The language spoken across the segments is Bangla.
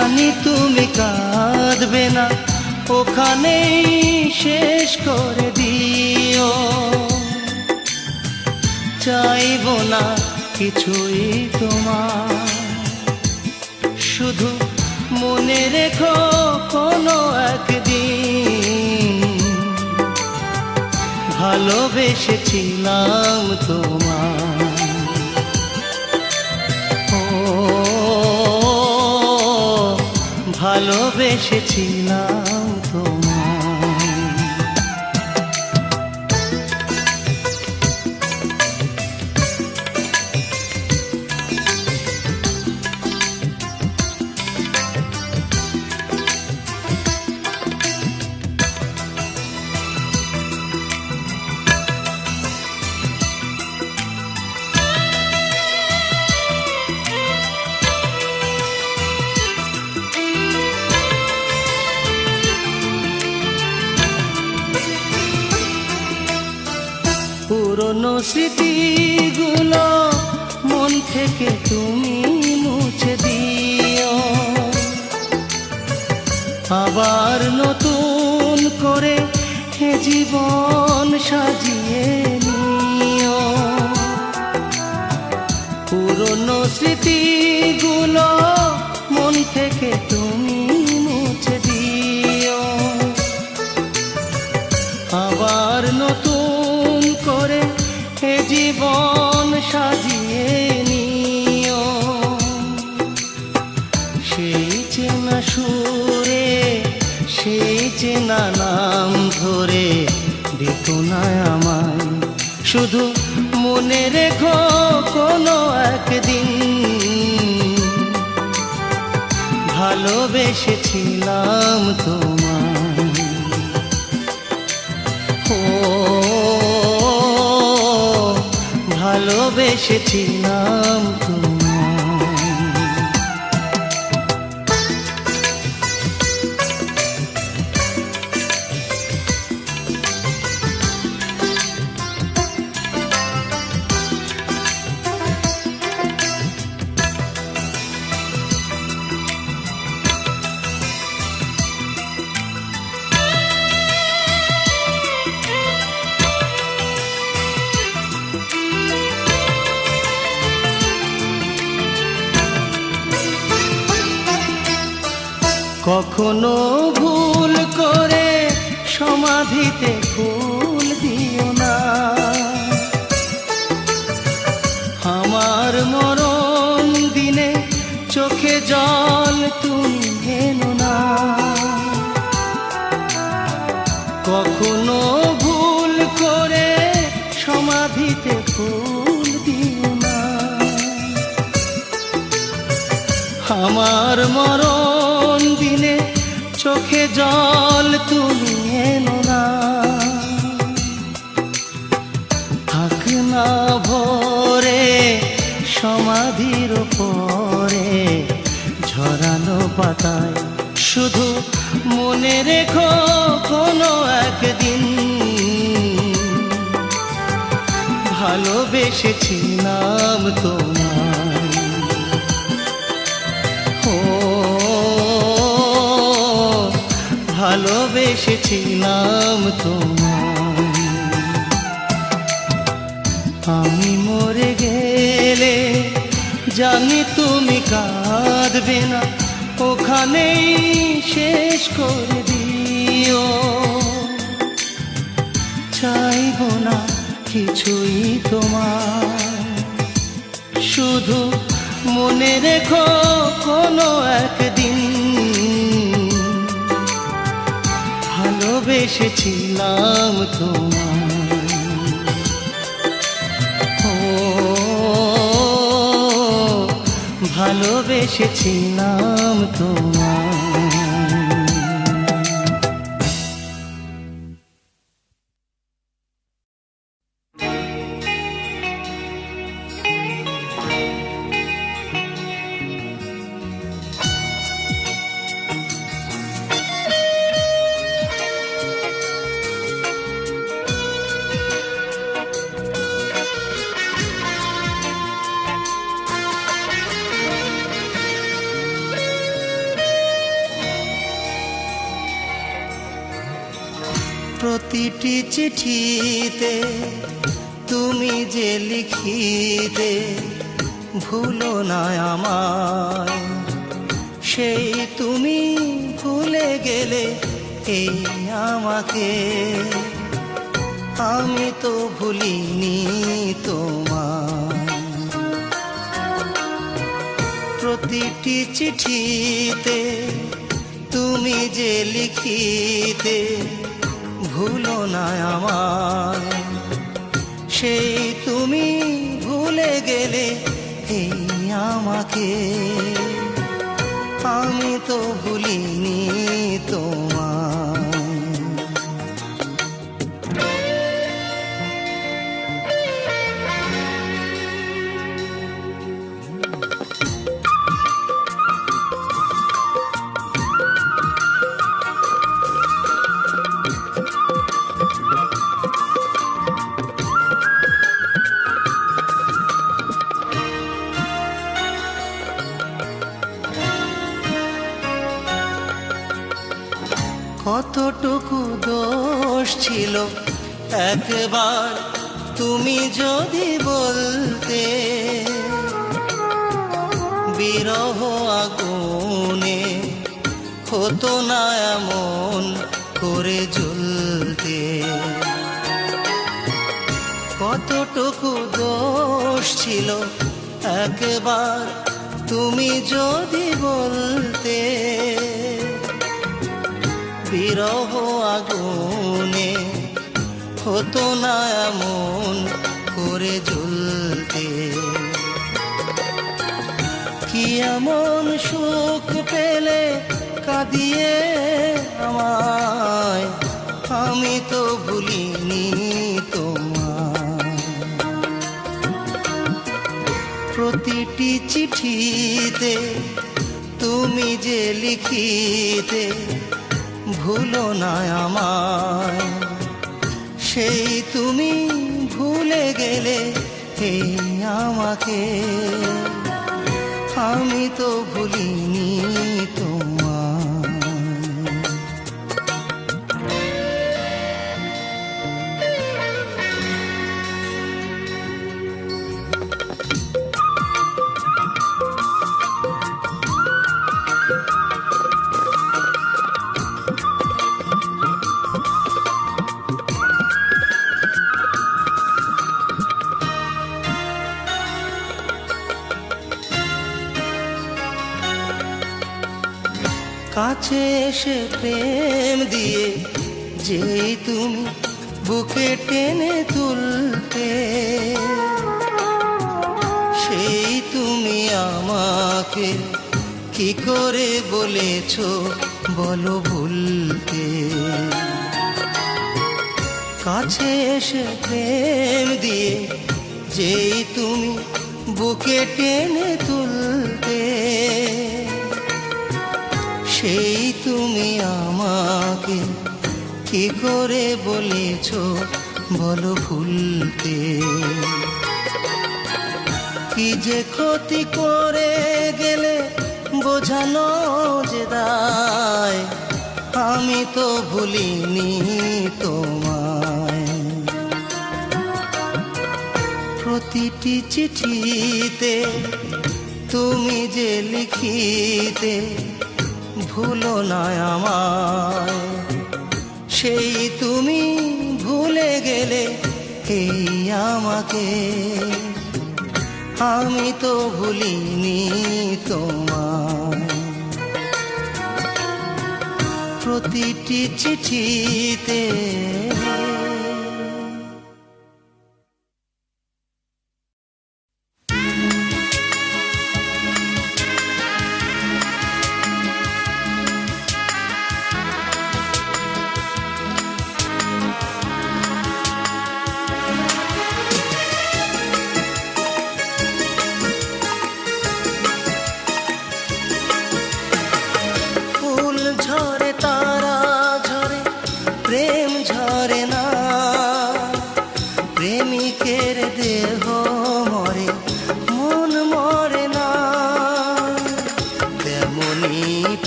জানি তুমি কাঁদবে না, ওখানেই শেষ করে দিও। চাইবো না কিছুই তোমার, শুধু মনে রেখো কোনো একদিন ভালোবেসেছিলাম তোমার। ও ভালোবেসেছিলাম তোমার। পুরনো স্মৃতিগুলো মন থেকে তুমি মুছে দিও, আবার নতুন করে এ জীবন সাজিয়ে নিও। পুরনো স্মৃতিগুলো মন থেকে তুমি মুছে দিও, আবার নতুন করে এ জীবন সাজিয়ে নিও। সেই চেনা সুরে, সেই চেনা নাম ধরে দিত না আমায়, শুধু মনে রেখো কোনো একদিন ভালোবেসেছিলাম তোমায়। ও ভালোবেসেছিলাম তোমায়। কখনো ভুল করে সমাধিতে ফুল দিও না, আমার মরণ দিনে চোখে জল তুমি এনো না। কখনো ভুল করে সমাধিতে ফুল দিও না, আমার মরণ দিনে চোখে জল তুমি এনো না। থাক না ভরে সমাধির পরে ঝরানো পাতায়, শুধু মনে রেখো কোনো একদিন ভালোবেসেছিলাম তোমায়। ও ভালোবেসেছিলাম তোমায়। আমি মরে গেলে জানি তুমি কাঁদবে না, ওখানেই শেষ করে দিও। চাইবো না কিছুই তোমার, শুধু মনে রেখো কোনো একদিন ভালোবেসেছিলাম তোমায়। ও ভালোবেসেছিলাম তোমায়। প্রতিটি চিঠিতে তুমি যে লিখিতে ভুলো না আমায়, সেই তুমি ভুলে গেলে এই আমাকে। আমি তো ভুলিনি তোমায়। প্রতিটি চিঠিতে তুমি যে লিখিতে ভুলো না আমায়, সেই তুমি ভুলে গেলে এই আমাকে। আমি তো ভুলিনি তোমায়। কতটুকু দোষ ছিল একবার তুমি যদি বলতে, বিরহ আগুনে হতো না এমন করে জ্বলতে। কতটুকু দোষ ছিল একবার তুমি যদি বলতে, বিরহ আগুনে হতো না এমন করে জ্বলতে। কি এমন সুখ পেলে কাঁদিয়ে আমায়, আমি তো ভুলিনি তোমায়। প্রতিটি চিঠিতে তুমি যে লিখিতে ভুলো না আমায়, সেই তুমি ভুলে গেলে এই আমাকে। আমি তো ভুলিনি তোমায়। কাছে এসে প্রেম দিয়ে যেই তুমি বুকে টেনে তুলতে, সেই তুমি আমাকে কি করে বলেছো বলো ভুলতে। কাছে এসে প্রেম দিয়ে যেই তুমি বুকে টেনে তুলতে, সেই তুমি আমাকে কি করে বলেছো বলো ভুলতে। কি যে ক্ষতি করে গেলে বোঝানো যে দায়, আমি তো ভুলিনি তোমায়। প্রতিটি চিঠিতে তুমি যে লিখিতে ভুলো না আমায়, সেই তুমি ভুলে গেলে এই আমাকে। আমি তো ভুলিনি তোমায়। প্রতিটি চিঠিতে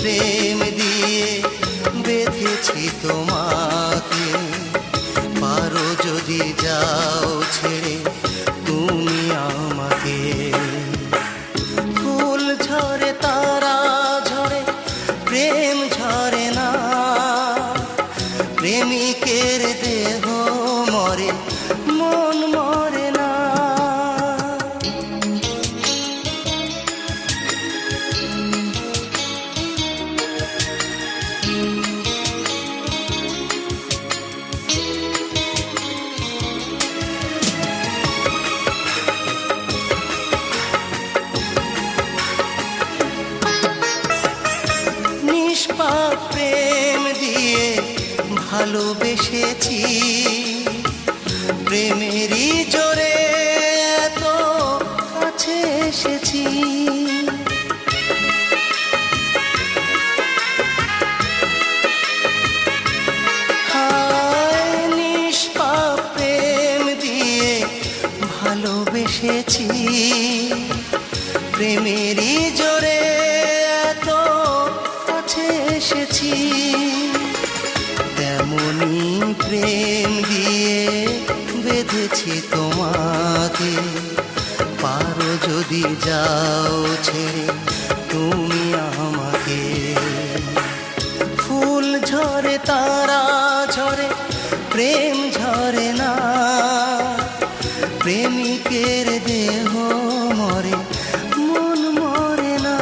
প্রেম দিয়ে বেঁধেছি তোমাকে। ঝরে না, প্রেমিকের দেহ মরে, মন মরে না। নিষ্পাপ প্রেম দিয়ে ভালোবেসেছি, প্রেমেরই জোরে এত কাছে এসেছি। হায় নিষ্পাপ প্রেম দিয়ে ভালোবেসেছি, প্রেমেরই জোরে এত কাছে এসেছি। তেমনি প্রেম দিয়ে বেঁধেছি তোমাকে, পারো যদি যাও ছেড়ে তুমি আমাকে। ফুল ঝরে তারা ঝরে, প্রেম ঝরে না, প্রেমিকের দেহ মরে, মন মরে না।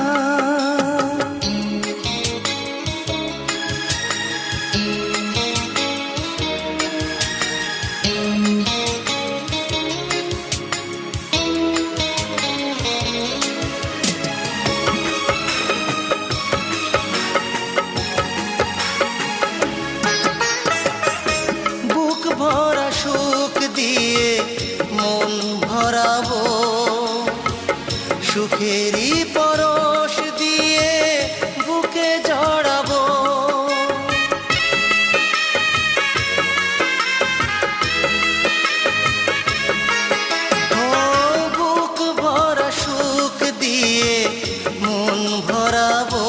বুক ভরা সুখ দিয়ে মন ভরাবো, সুখেরই পরশ দিয়ে বুকে জড়াবো। ও বুক ভরা সুখ দিয়ে মন ভরাবো,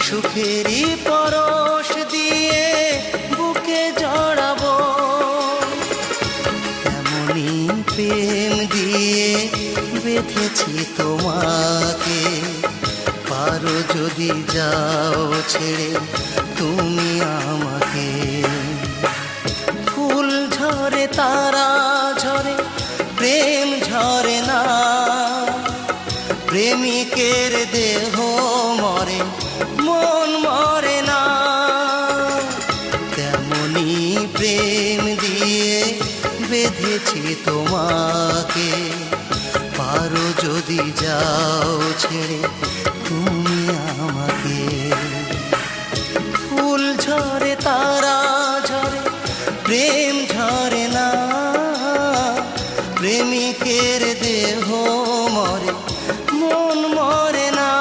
সুখেরই পরশ দিয়ে বুকে জড়াবো। এমনি প্রেম দিয়ে বেঁধেছি তোমাকে, পারো যদি যাও ছেড়ে তুমি আমাকে। ফুল ঝরে তারা ঝরে, প্রেম ঝরে না, প্রেমিকের দেহ মরে, মন মরে না। তেমনি প্রেম দিয়ে বেঁধেছি তোমাকে, পারো যদি যাও ছেড়ে তুমি আমাকে। ফুল ঝরে তারা ঝরে, প্রেম ঝরে না, প্রেমিকের দেহ মরে, মন মরে না।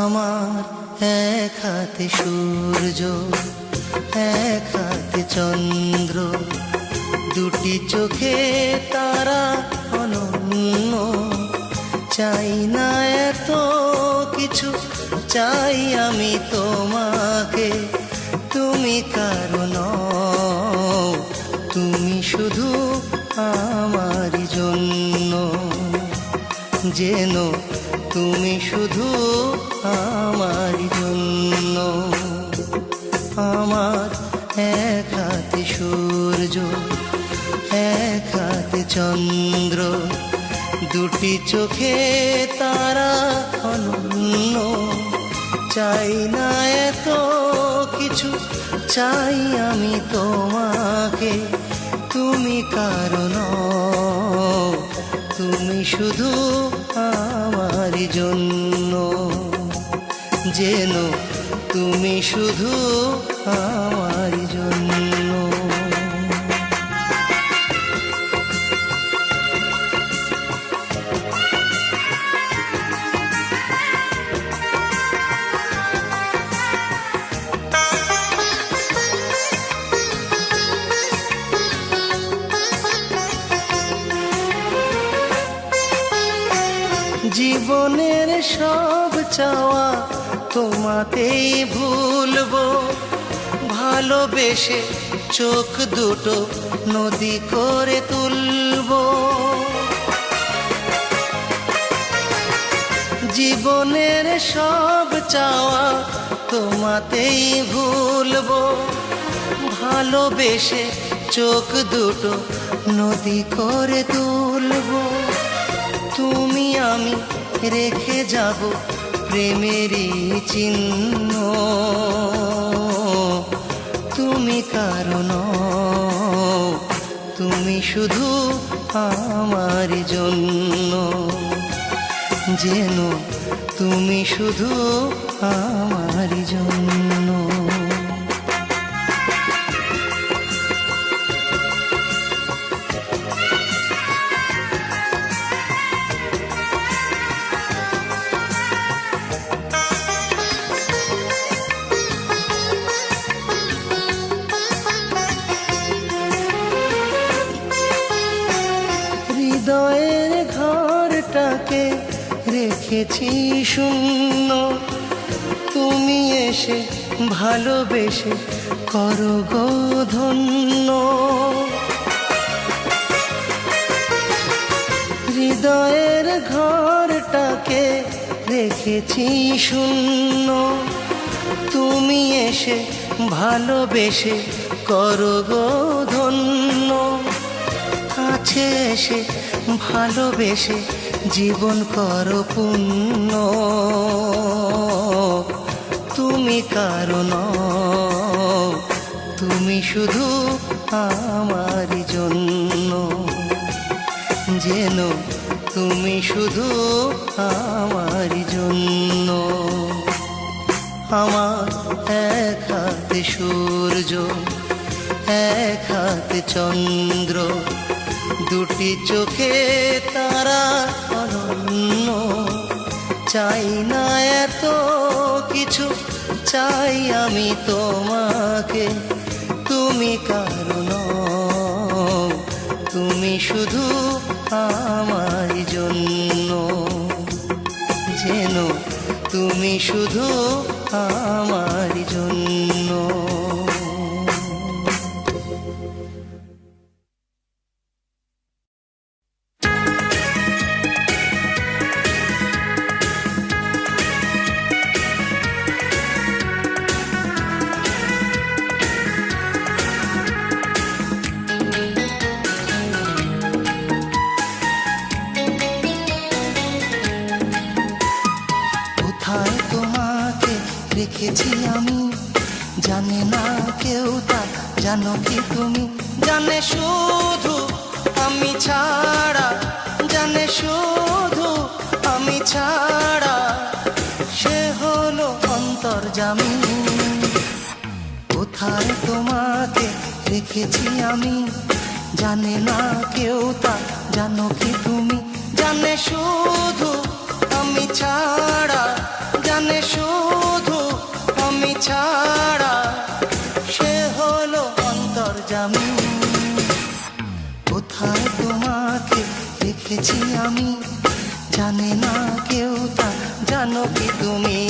আমার এক হাতে সূর্য, এক হাতে চন্দ্র, দুটি চোখে তারা অনন্য। চাই না এত কিছু, চাই আমি তোমাকে। তুমি কারো নও, তুমি শুধু আমারই জন্য। যেন তুমি শুধু আমারই জন্য। আমার এক হাতে সূর্য, এক হাতে চন্দ্র, দুটি চোখে তারা অনন্য। চাই না এত কিছু, চাই আমি তোমাকে। তুমি কারো নও, তুমি শুধু আমারই জন্য। যেন তুমি শুধু আমারই জন্য। জীবনের সব চাওয়া তোমাতেই ভুলবো, ভালোবেসে চোখ দুটো নদী করে তুলবো। জীবনের সব চাওয়া তোমাতেই ভুলবো, ভালোবেসে চোখ দুটো নদী করে তুলবো। তুমি আমি রেখে যাব প্রেমেরই চিহ্ন, তুমি কারণ, তুমি শুধু আমার জন্য, যেন তুমি শুধু আমার জন্য। হৃদয়ের ঘরটাকে রেখেছি শূন্য, তুমি এসে ভালোবেসে করো গো ধন্য। হৃদয়ের ঘরটাকে রেখেছি শূন্য, তুমি এসে ভালোবেসে করো গো ধন্য। কাছে এসে ভালোবেসে জীবন করো পূর্ণ, তুমি কারণ, তুমি শুধু আমার জন্য, যেন তুমি শুধু আমার জন্য। আমার এক হাতে সূর্য, এক হাতে চন্দ্র, দুটি চোখে তারা অনন্য। চাই না এত কিছু, চাই আমি তোমাকে, তুমি কারণ, তুমি শুধু আমার জন্য, যেন তুমি শুধু আমার জন্য। রেখেছি আমি, জানে না কেউ তা, জানো কি তুমি? জানে শুধু আমি ছাড়া, জানে শুধু আমি ছাড়া, সে হলো অন্তর্যামী। কোথায় তোমাকে রেখেছি আমি, জানে না কেউ তা, জানো কি তুমি? জানে শুধু আমি ছাড়া, জানে শুধু আমি ছাড়া, সে হলো অন্তর্যামী। কোথায় তোমাকে রেখেছি আমি, জানে না কেউ তা, জানো কি তুমি?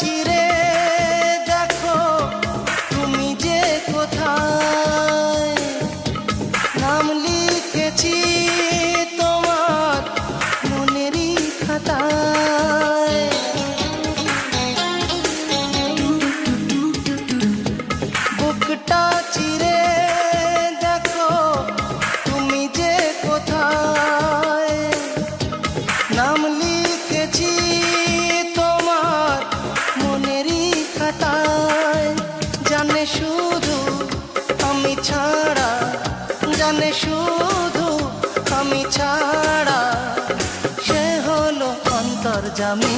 চিরে দেখো তুমি যে কোথায়, নাম লিখেছি তোমার মনেরই খাতায়। বুকটা চিরে দেখো তুমি যে কোথায়, নাম লিখেছি জানে শুধু আমি ছাড়া, জানে শুধু আমি ছাড়া, সে হলো অন্তর্যামী।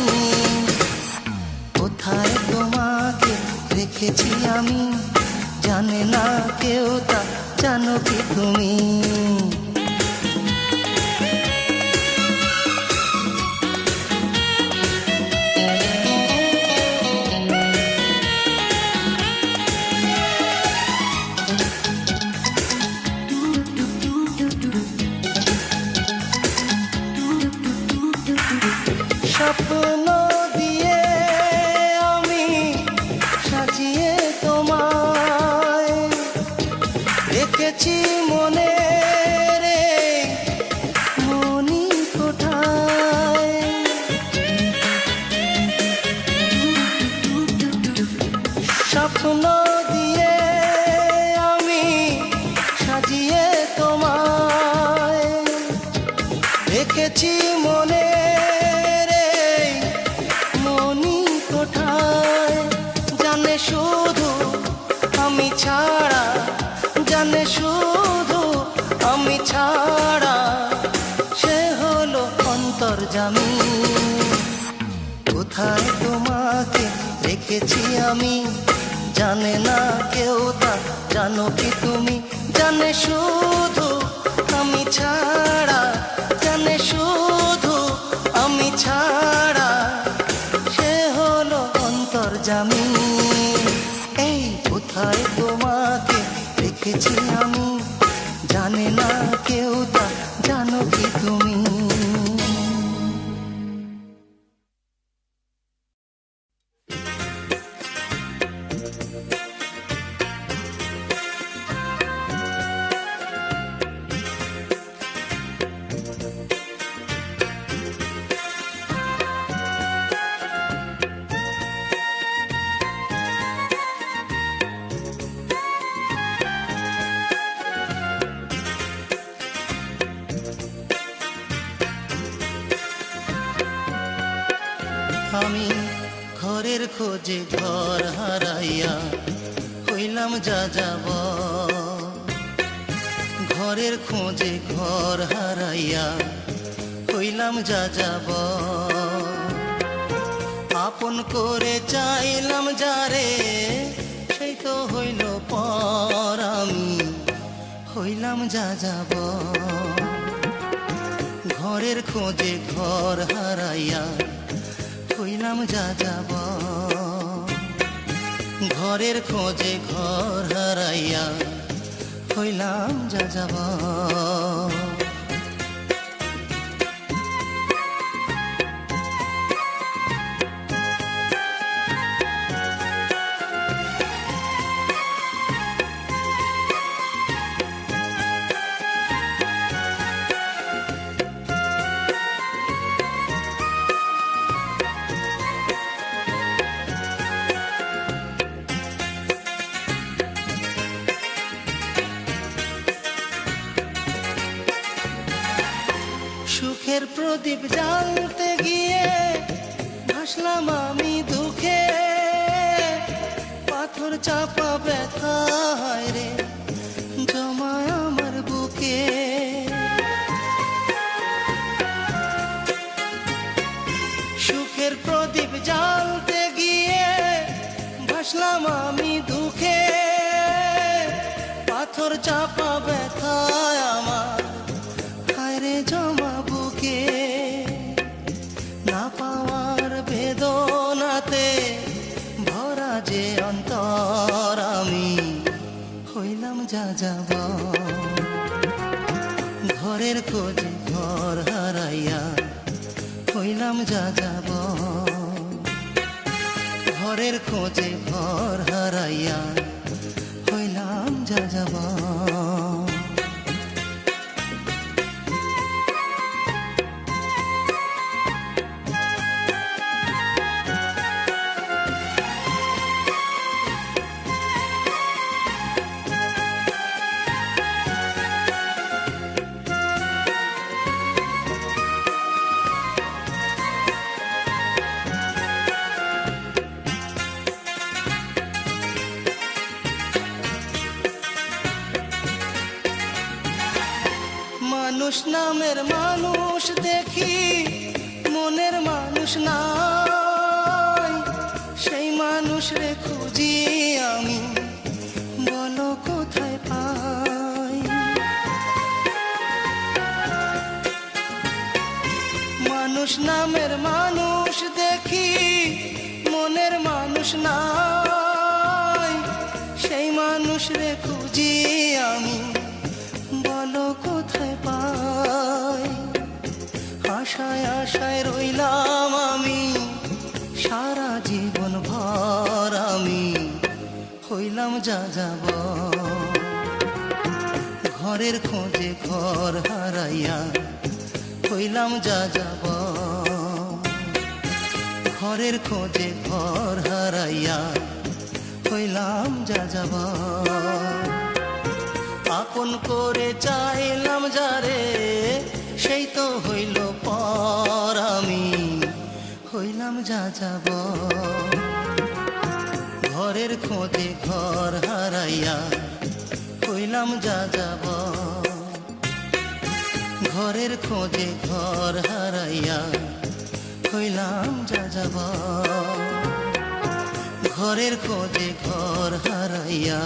কোথায় তোমাকে রেখেছি আমি, জানে না কেউ তা জানো কি তুমি? স্বপ্ন দিয়ে আমি সাজিয়ে তোমায় রেখেছি মনে রে মনি কোঠায়। স্বপ্ন দিয়ে আমি সাজিয়ে তোমায় রেখেছি মনে শুধু আমি ছাড়া, জানে শুধু আমি ছাড়া, সে হলো অন্তর্যামী। কোথায় তোমাকে রেখেছি আমি, জানে না কেউ তা জানো কি তুমি? জানে শুধু আমি ছাড়া, জানে শুধু আমি ছাড়া, সে হলো অন্তর্যামী। কোথায় তোমাকে রেখেছি আমি, জানে না কেউ তা জানো কি তুমি? আমি ঘরের খোঁজে ঘর হারাইয়া হইলাম যা যাব, ঘরের খোঁজে ঘর হারাইয়া হইলাম যা যাব। আপন করে চাইলাম যারে, সেই তো হইল পর, আমি হইলাম যা যাব। ঘরের খোঁজে ঘর হারাইয়া হইলাম যা যাব, ঘরের খোঁজে ঘর হারাইয়া হইলাম যা যাব। সুখের প্রদীপ জ্বালতে গিয়ে ভাসলাম আমি দুঃখে, পাথর চাপা ব্যথা হায় রে জমায় আমার বুকে। সুখের প্রদীপ জ্বালতে গিয়ে ভাসলাম আমি দুঃখে, পাথর চাপা ব্যথা আমার হায় রে জমা বুকে। না পাওয়ার বেদনাতে ভরা যে অন্তর, আমি হইলাম যা যাব। ঘরের খোঁজে ঘর হারাইয়া হইলাম যা যাব, ঘরের খোঁজে ঘর হারাইয়া হইলাম যা যাব। মানুষ নামের মানুষ দেখি, মনের মানুষ নাই, সেই মানুষ রে খুঁজি আমি মানুষ নামের মানুষ দেখি, মনের মানুষ নাই, সেই মানুষ রে খুঁজি আমি, বলো কোথায় পাই। আশায় আশায় রইলাম আমি, সারা জীবন ভর আমি হইলাম যা যাব। ঘরের খোঁজে ঘর হারাইয়া হইলাম যা যাব। ঘরের খোঁজে ঘর হারাইয়া হইলাম যা যাব। আপন করে চাইলাম যারে, সেই তো হইল পর আমি হইলাম যা যাব। ঘরের খোঁজে ঘর হারাইয়া হইলাম যা যাব। ঘরের খোঁজে ঘর হারাইয়া হইলাম যা যাব। ঘরের খোঁজে ঘর হারাইয়া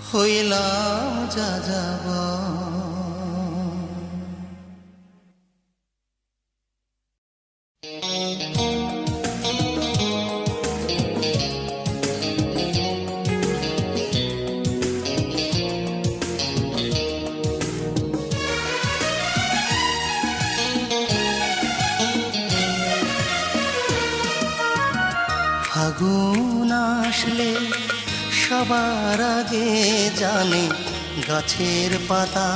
হইলাম যা যাব। ফাগুন আসলে সবার আগে জানে গাছের পাতা,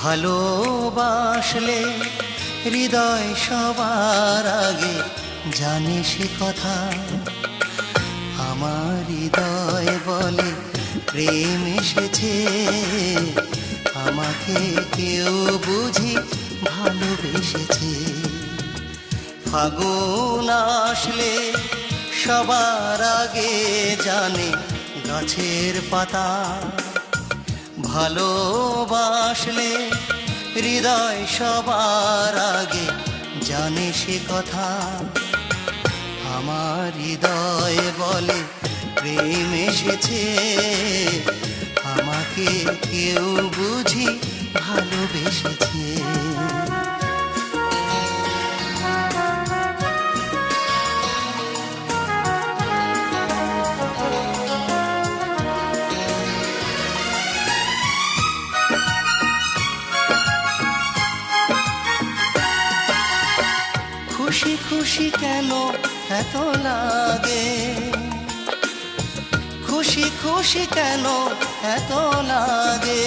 ভালোবাসলে হৃদয় সবার আগে জানে সে কথা। আমার হৃদয় বলে প্রেম এসেছে, আমাকে কেউ বুঝি ভালোবেসেছে। ফাগুন আসলে সবার আগে জানে গাছের পাতা, ভালোবাসলে হৃদয় সবার আগে জানে সে কথা। আমার হৃদয় বলে প্রেম এসেছে, আমাকে কেউ বুঝি ভালোবেসেছে। খুশি খুশি কেন এত লাগে, খুশি খুশি কেন এত লাগে।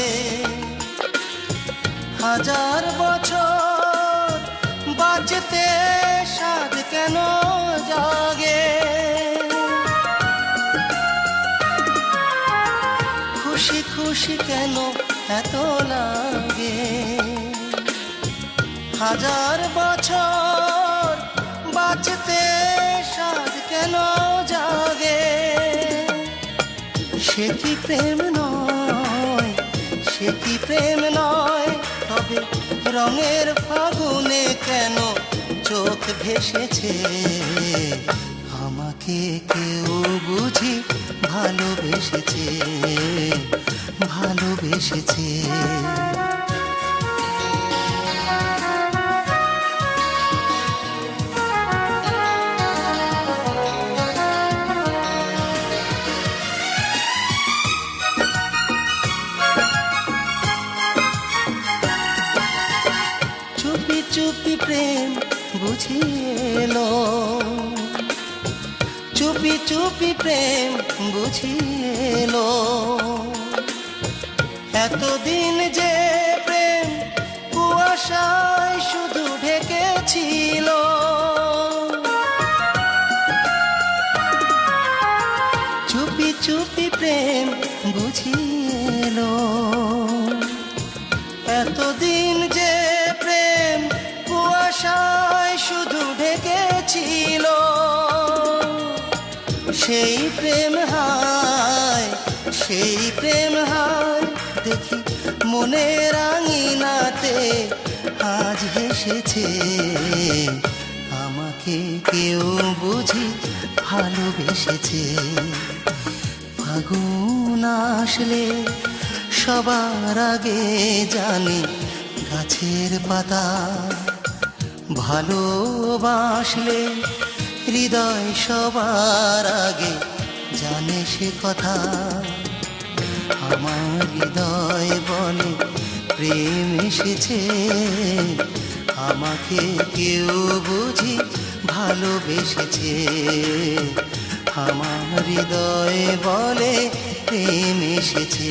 হাজার বছর বাঁচতে সাধ কেন জাগে। খুশি খুশি কেন এত লাগে। হাজার বছর বাঁচতে সাধ কেন জাগে। সে কি প্রেম নয়, সে কি প্রেম নয়, তবে রঙের ফাগুনে কেন চোখ ভেসেছে। আমাকে কেউ বুঝি ভালোবেসেছে, ভালোবেসেছে। চুপি প্রেম বুঝিয়েলো, চুপি চুপি প্রেম বুঝিয়েলো। এতদিন যে প্রেম কুয়াশায় শুধু ঢেকেছিল, চুপি চুপি প্রেম বুঝিয়েলো। এতদিন যে প্রেম কুয়াশায় শুধু ঢেকেছিল, সেই প্রেম হায়, সেই প্রেম হায় দেখি মনের আঙিনাতে আজ হেসেছে। আমাকে কেউ বুঝি ভালোবেসেছে। ফাগুন আসলে সবার আগে জানে গাছের পাতা ভালোবাসলে হৃদয় সবার আগে জানে সে কথা। আমার হৃদয় বলে প্রেম এসেছে, আমাকে কেউ বুঝি ভালোবেসেছে। আমার হৃদয় বলে প্রেম এসেছে।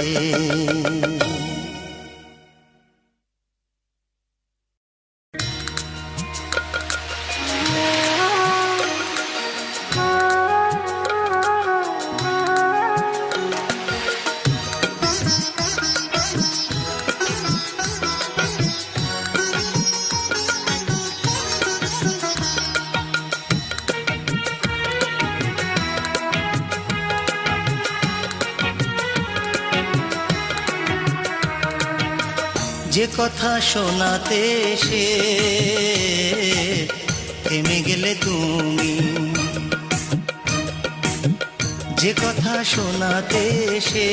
যে কথা শোনাতে এসে থেমে গেলে তুমি, যে কথা শোনাতে এসে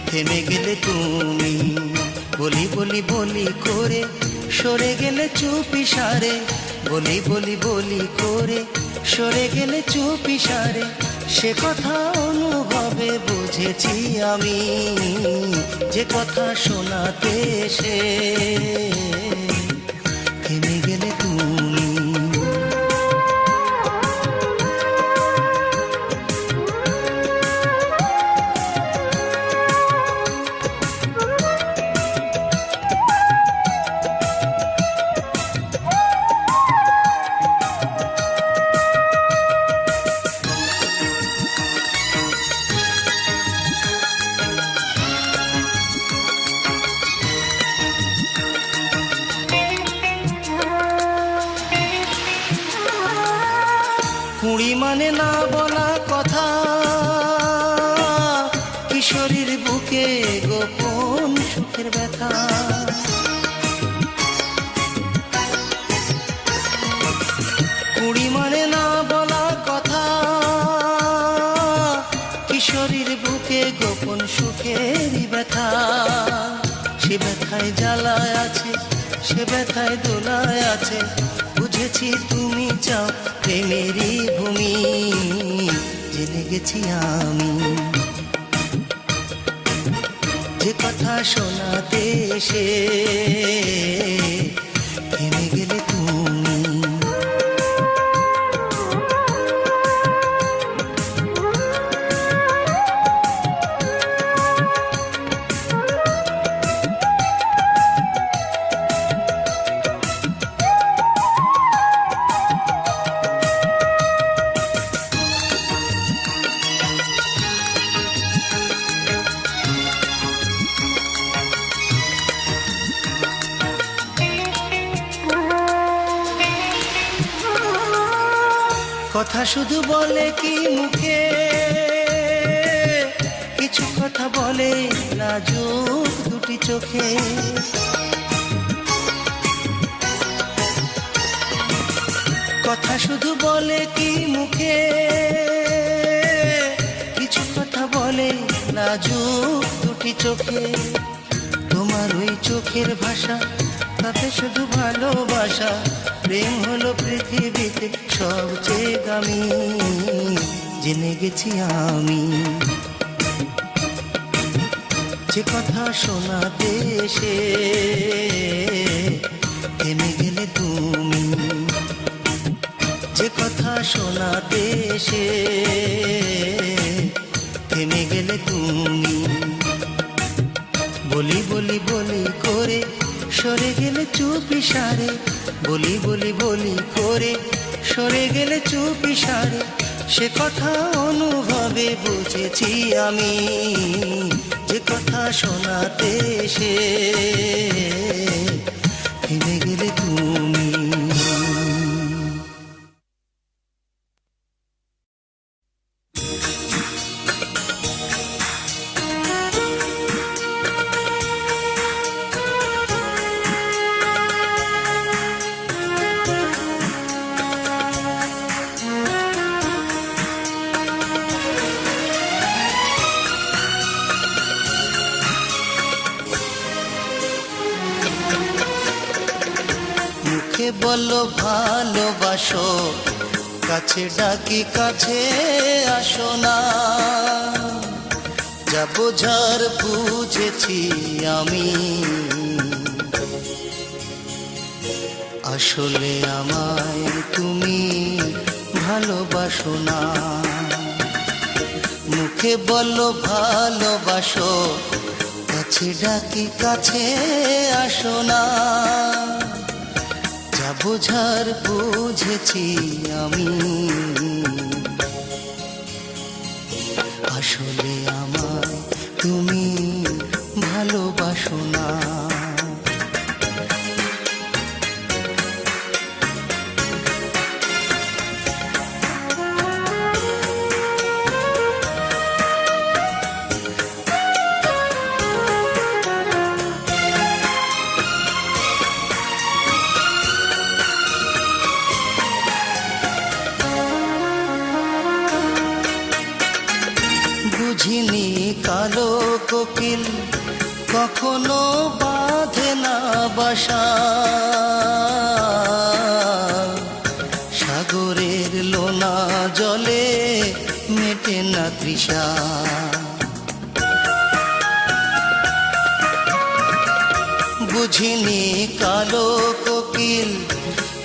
থেমে গেলে তুমি। বলি বলি বলি করে সরে গেলে চুপি সারে, বলি বলি বলি করে সরে গেলে চুপি সারে। সে কথা অনুভবে বুঝেছি আমি, যে কথা শোনাতে এসে থেমে গেলে তুমি। কুড়ি মানে না বলা কথা, কিশোরীর বুকে গোপন সুখের ব্যথা। কুড়ি মানে না বলা কথা, কিশোরীর বুকে গোপন সুখের ব্যথা। সে ব্যথায় জ্বালায় আছে, সে ব্যথায় দোলায় আছে। বুঝেছি তুমি চাও প্রেমেরই ভূমি, জেনে গেছি আমি। যে কথা শোনাতে এসে থেমে গেলে তুমি। কথা শুধু বলে কি মুখে, কিছু কথা বলে লাজুক দুটি চোখে। কথা শুধু বলে কি মুখে, কিছু কথা বলে লাজুক দুটি চোখে। তোমার ওই চোখের ভাষা, তাতে শুধু ভালোবাসা। প্রেম হলো পৃথিবীতে সবচেয়ে দামি, জেনে গেছি আমি। যে কথা শোনাতে এসে থেমে গেলে তুমি, যে কথা শোনাতে এসে থেমে গেলে তুমি। বলি বলি বলি করে সরে গেলে চুপি সারে, বলি বলি বলি করে সরে গেলে চুপি সারে। সে কথা অনুভবে বুঝেছি আমি, যে কথা শোনাতে এসে থেমে গেলে তুমি। বলো ভালোবাসো, কাছে ডাকি কাছে আসো না। যা বোঝার বুঝেছি আমি, আসলে আমায় তুমি ভালোবাসো না। মুখে বলো ভালোবাসো, কাছে ডাকি কাছে আসো না। যা বোঝার বুঝেছি আমি, আসলে আমায় তুমি ভালোবাসো না। বুঝিনি কালো কোকিল কখনো বাঁধে না বাসা, সাগরের লোনা জলে মেটে না তৃষা। বুঝিনি কালো কোকিল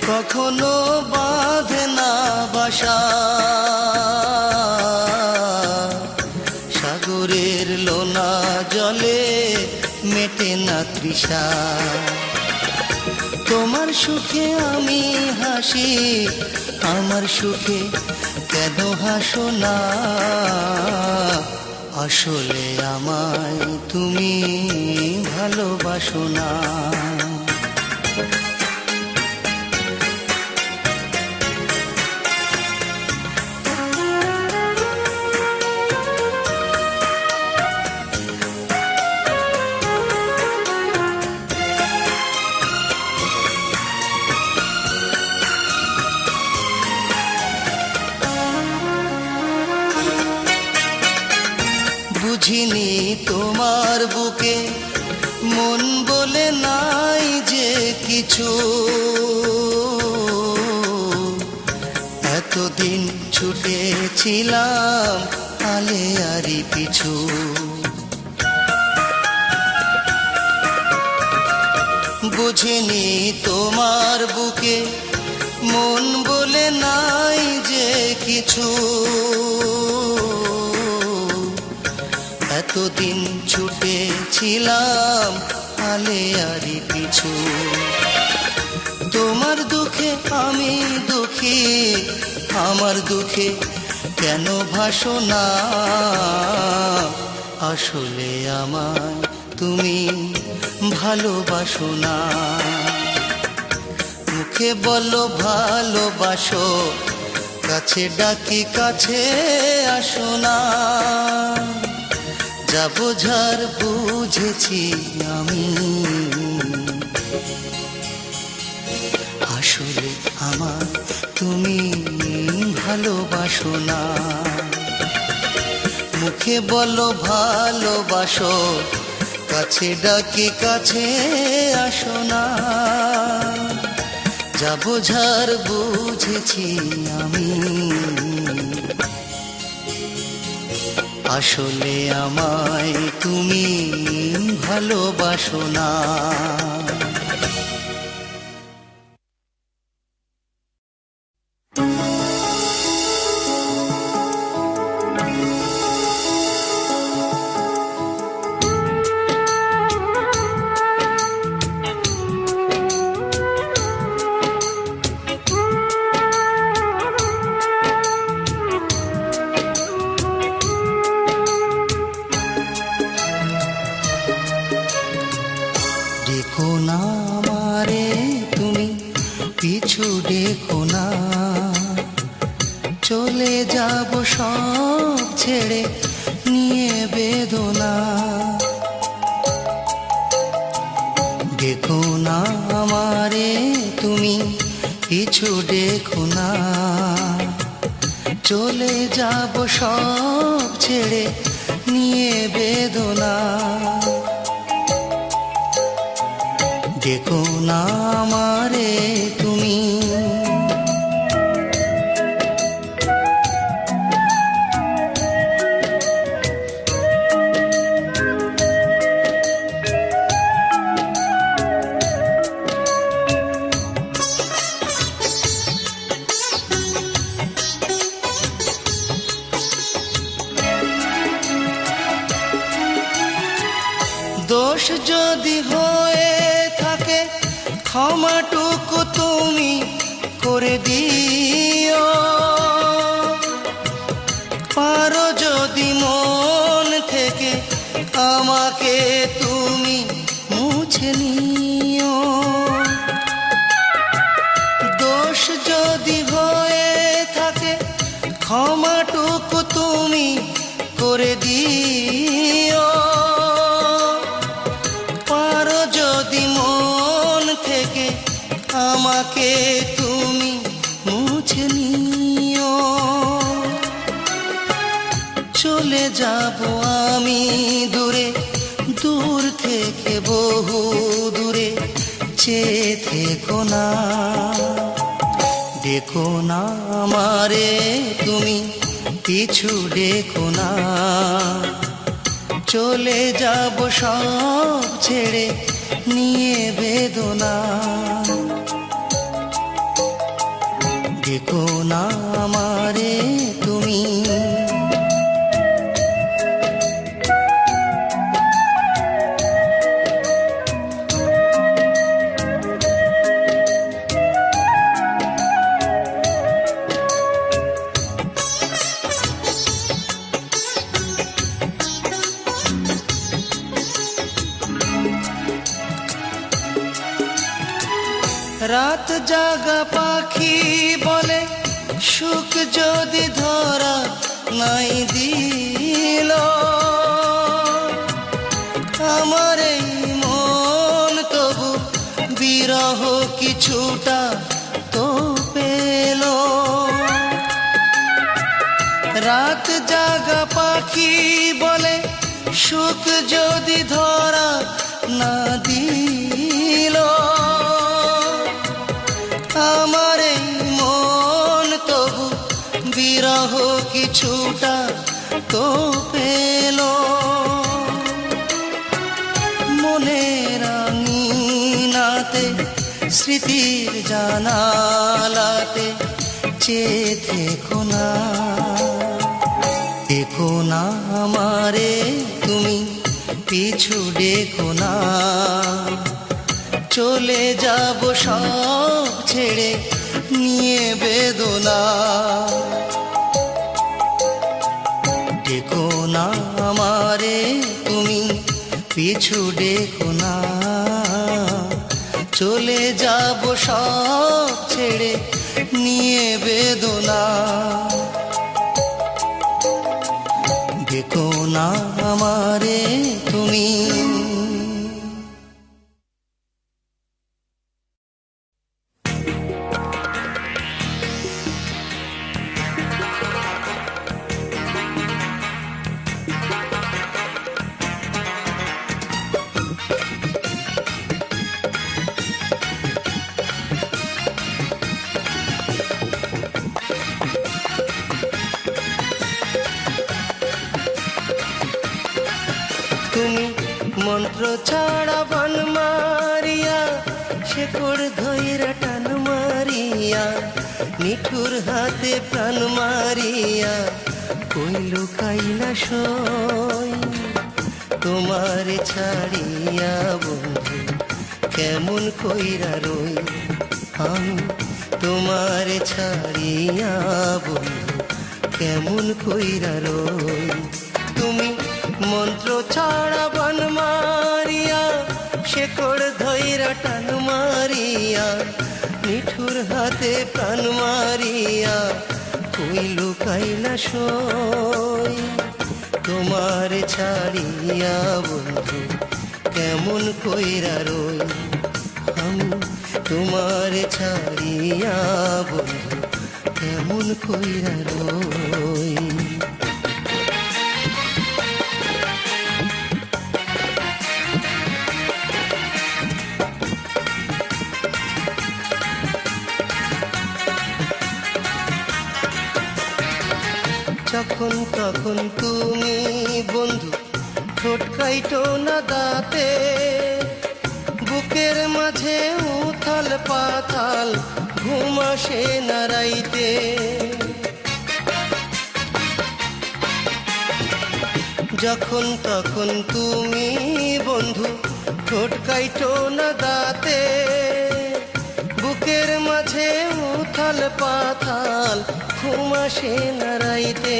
কখনো বাঁধে না বাসা, সাগরের লোনা জলে মেটে না তৃষা। তোমার সুখে আমি হাসি, আমার সুখে কেন হাসো না। আসলে আমায় তুমি ভালোবাসো না। বুঝিনি তোমার বুকে মন বলে নাই যে কিছু, এতদিন ছুটেছিলাম আলে আরি পিছু। বুঝিনি তোমার বুকে মন বলে নাই যে কিছু, এতদিন ছুটেছিলাম আলে আরি পিছু। তোমার দুঃখে আমি দুঃখী, আমার দুঃখে কেন ভাসো না। আসলে আমায় তুমি ভালোবাসো না। মুখে বলো ভালোবাসো, কাছে ডাকি কাছে আসো না। যা বোঝার বুঝেছি আমি, আসলে আমার তুমি ভালোবাসো না। মুখে বলো ভালোবাসো, কাছে ডাকি কাছে আসো না। যা বোঝার বুঝেছি আমি, আসলে আমায় তুমি ভালোবাসো না। দেখো না আমারে তুমি, পিছু দেখো না। চলে যাব সব ছেড়ে নিয়ে বেদনা। দেখো না আমারে তুমি, পিছু দেখো না। চলে যাব সব ছেড়ে নিয়ে বেদনা। দেখো না আমারে তুমি। দোষ যদি হয়ে থাকে ক্ষমাটুকু তুমি করে দিও, পারো যদি মন থেকে আমাকে তুমি মুছে নিও। দোষ যদি হয়ে থাকে ক্ষমাটুকু তুমি করে দিও, পারো যদি মন থেকে আমাকে তুমি মুছে নিও। চলে যাব আমি দূরে, দূর থেকে বহু দূরে, চেয়ে থেকো না। দেখো না আমারে তুমি, পিছু দেখো না। চলে যাব সব ছেড়ে নিয়ে বেদনা। দেখো না আমারে তুমি। রাত জাগা পাখি বলে সুখ যদি ধরা নাই দিল, আমার এই মন তবু বিরহ কিছুটা তো পেল। রাত জাগা পাখি বলে সুখ যদি ধরা না দিল, আমার এই মন তবু বিরহ কিছুটা তো পেল। মনের আঙিনাতে স্মৃতির জানালাতে চেয়ে থেকো না। দেখো না আমারে তুমি, পিছু দেখো না। চলে যাব সব ছেড়ে নিয়ে বেদনা। দেখো না আমারে তুমি, পিছু দেখো না। চলে যাব সব ছেড়ে নিয়ে বেদনা। দেখো না আমারে তুমি। তুমি মন্ত্র ছাড়া বান মারিয়া, শেকড় ধইরা টান মারিয়া, নিঠুর হাতে প্রাণ মারিয়া, কইল কাইলা সই। তোমারে ছাড়িয়া বন্ধু কেমন কইরা রই, আমি তোমারে ছাড়িয়া বন্ধু কেমন কইরা রই। তুমি মন্ত্র ছাড়া বান মারিয়া, শেকড় ধইরা টান মারিয়া, নিঠুর হাতে প্রাণ মারিয়া, কইল কাইলা সই। তোমারে ছাড়িয়া বন্ধু কেমন কইরা রই, আমি তোমারে ছাড়িয়া বন্ধু কেমন কইরা রই। যখন তখন তুমি বন্ধু ঠোঁট কাইটো না দাঁতে, বুকের মাঝে উথাল পাথাল ঘুম আসে না রাইতে। যখন তখন তুমি বন্ধু ঠোঁট কাইটো না দাঁতে, বুকের মাঝে উথাল পাথাল ঘুম আসে না রাইতে।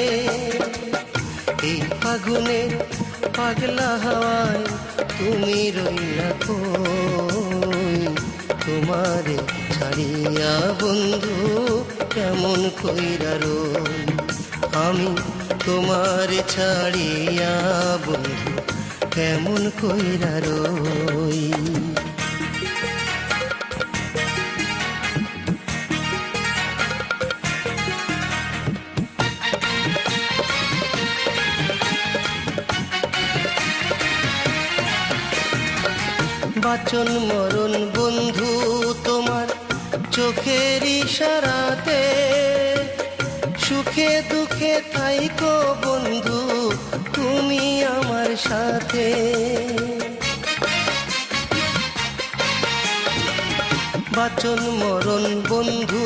এই ফাগুনের পাগলা হাওয়ায় তুমি রইলা কই, তোমারে ছাড়িয়া বন্ধু কেমন কইরা রই। আমি তোমারে ছাড়িয়া বন্ধু কেমন কইরা রই। বাঁচন মরণ বন্ধু তোমার চোখের ইশারাতে, সুখে দুঃখে থাইকো বন্ধু তুমি আমার সাথে। বাঁচন মরণ বন্ধু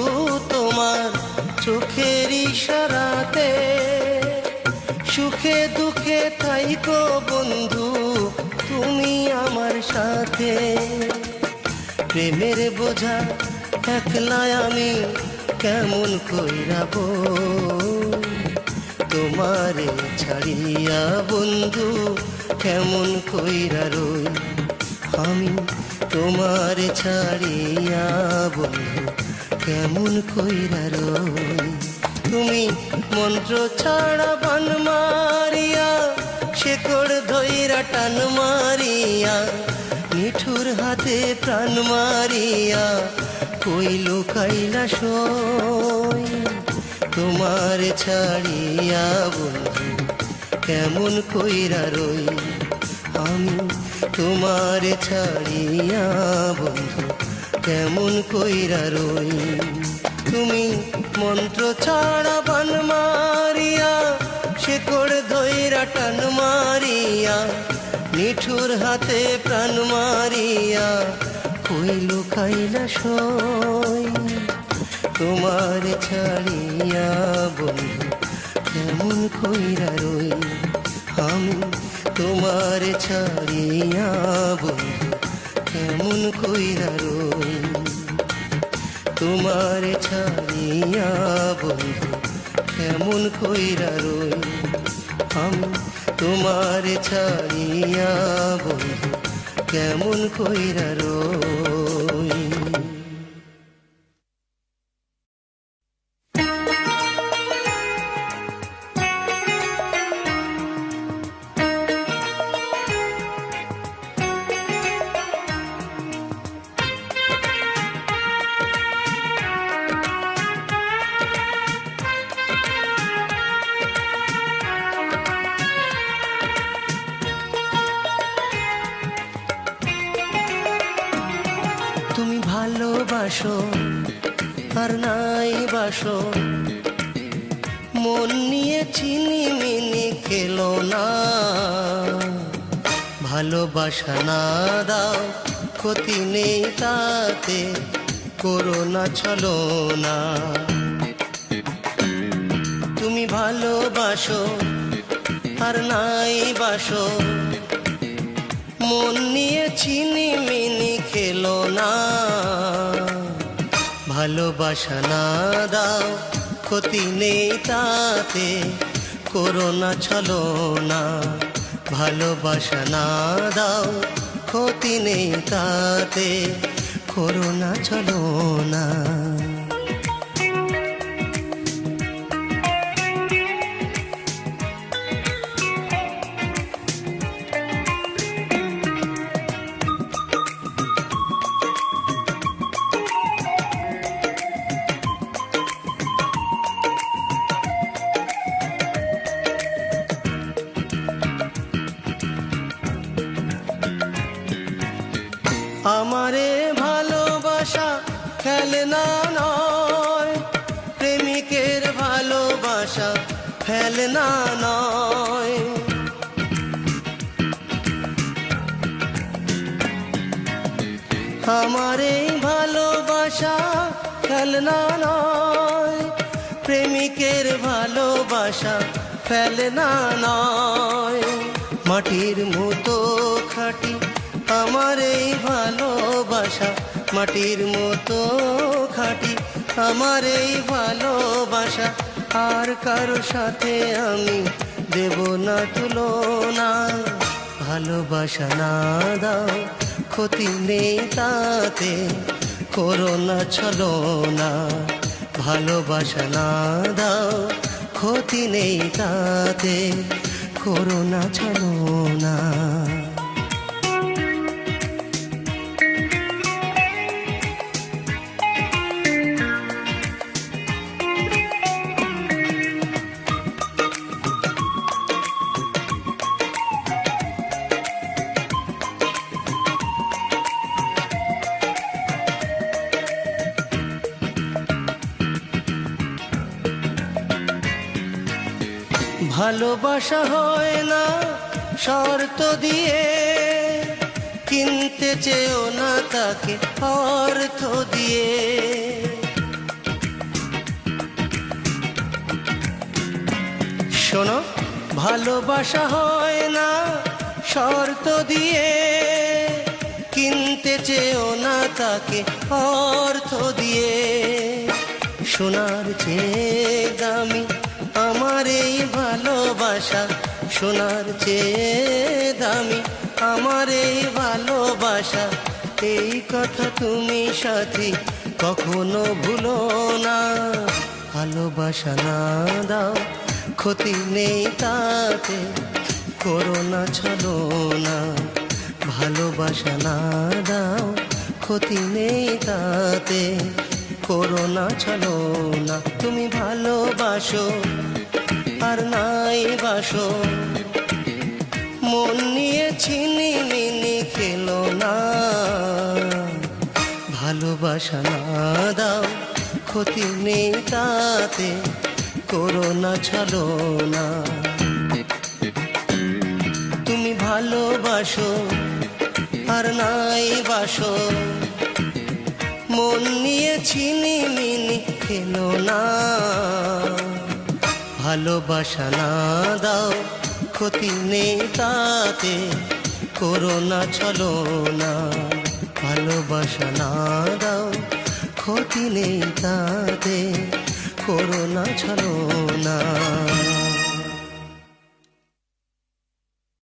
তোমার চোখের ইশারাতে, সুখে দুঃখে থাইকো বন্ধু তুমি আমার সাথে। প্রেমের বোঝা একলা আমি কেমন কইরা বই, তোমারে ছাড়িয়া বন্ধু কেমন কইরা রই। আমি তোমারে ছাড়িয়া বন্ধু কেমন কইরা রই। তুমি মন্ত্র ছাড়া বান মারিয়া, শেকড় ধইরা টান মারিয়া, নিঠুর হাতে প্রাণ মারিয়া কই লুকাইলা সই। তোমার ছাড়িয়া বন্ধু কেমন কইরা রই। আমি তোমার ছাড়িয়া বন্ধু কেমন কইরা রই। তুমি মন্ত্র ছাড়া বান মারিয়া, শেকড় ধইরা টান মারিয়া, নিঠুর হাতে প্রাণ মারিয়া কই লুকাইলা সই। তোমার ছাড়িয়া বন্ধু কেমন কইরা রই। আমি তোমার ছাড়িয়া বন্ধু কেমন কইরা রই। তোমার ছাড়িয়া বন্ধু কেমন কইরা রই। আমি তোমার ছাড়িয়া বন্ধু কেমন কইরা রই। তুমি ভালোবাসো আর নাই বাসো, মন নিয়ে চিনি মিনি খেলো না। ভালোবাসা না দাও ক্ষতি নেই তাতে, করো না ছলো না। তুমি ভালোবাসো আর নাই বাসো, মন নিয়ে চিনি মিনি খেলো না। ভালোবাসা না দাও ক্ষতি নেই তাতে, করো না ছলো না। ভালোবাসা না দাও ক্ষতি নেই তাতে, করো না ছলো না। আমারে ভালোবাসা খেলনা নয়, প্রেমিকের ভালোবাসা খেলনা নয়। আমার এই ভালোবাসা খেলনা নয়, প্রেমিকের ভালোবাসা ফেলনা নয়। মাটির মতো খাঁটি আমার এই ভালোবাসা, মাটির মতো খাঁটি আমার এই ভালোবাসা। আর কারো সাথে আমি দেব না তুলনা। ভালোবাসা না দাও, ক্ষতি নেই তাতে, করো না ছলনা। ভালোবাসা না দাও, ক্ষতি নেই তাতে, করো না ছলনা। ভালোবাসা হয় না শর্ত দিয়ে, কিনতে চেও না তাকে অর্থ দিয়ে। শোনো, ভালোবাসা হয় না শর্ত দিয়ে, কিনতে চেও না তাকে অর্থ দিয়ে। সোনার চেয়ে দামি আমার এই ভালোবাসা, সোনার চেয়ে দামি আমার এই ভালোবাসা। এই কথা তুমি সাথী কখনো ভুলো না। ভালোবাসা না দাও, ক্ষতি নেই তাতে, করো না ছলনা। ভালোবাসা না দাও, ক্ষতি নেই তাতে, করো না ছলনা। তুমি ভালোবাসো আর নাই বাসো, মন নিয়ে ছিনিমিনি খেলো না। ভালোবাসা না দাও, ক্ষতি নেই তাতে, করো না ছলনা। তুমি ভালোবাসো আর নাই বাসো, মন নিয়ে ছিনিমিনি খেলো না। ভালোবাসা না দাও, ক্ষতি নেই তাতে, করো না ছলনা। ভালোবাসা না দাও, ক্ষতি নেই তাতে, করো না ছলনা।